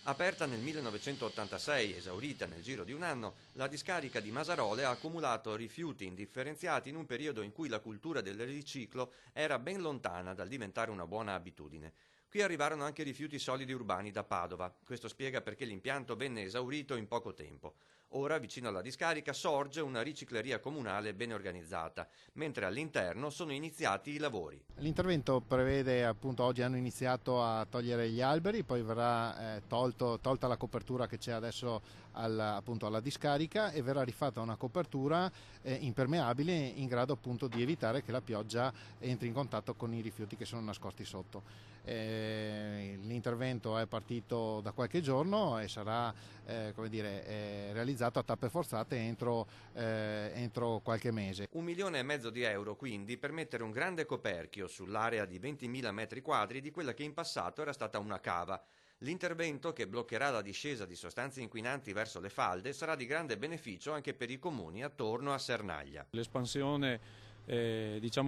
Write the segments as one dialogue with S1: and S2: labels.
S1: Aperta nel 1986, esaurita nel giro di un anno, la discarica di Masarole ha accumulato rifiuti indifferenziati in un periodo in cui la cultura del riciclo era ben lontana dal diventare una buona abitudine. Qui arrivarono anche rifiuti solidi urbani da Padova. Questo spiega perché l'impianto venne esaurito in poco tempo. Ora, vicino alla discarica, sorge una ricicleria comunale ben organizzata, mentre all'interno sono iniziati i lavori.
S2: L'intervento prevede, appunto, oggi hanno iniziato a togliere gli alberi, poi verrà tolta la copertura che c'è adesso appunto alla discarica e verrà rifatta una copertura impermeabile in grado appunto di evitare che la pioggia entri in contatto con i rifiuti che sono nascosti sotto. L'intervento è partito da qualche giorno e sarà realizzato a tappe forzate entro qualche mese.
S1: 1,5 milioni di euro quindi per mettere un grande coperchio sull'area di 20.000 metri quadri di quella che in passato era stata una cava. L'intervento, che bloccherà la discesa di sostanze inquinanti verso le falde, sarà di grande beneficio anche per i comuni attorno a Sernaglia.
S3: L'espansione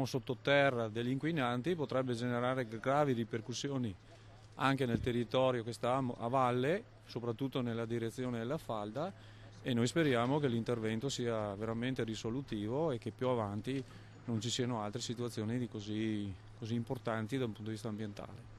S3: sottoterra degli inquinanti potrebbe generare gravi ripercussioni anche nel territorio che sta a valle, soprattutto nella direzione della falda, e noi speriamo che l'intervento sia veramente risolutivo e che più avanti non ci siano altre situazioni così importanti da un punto di vista ambientale.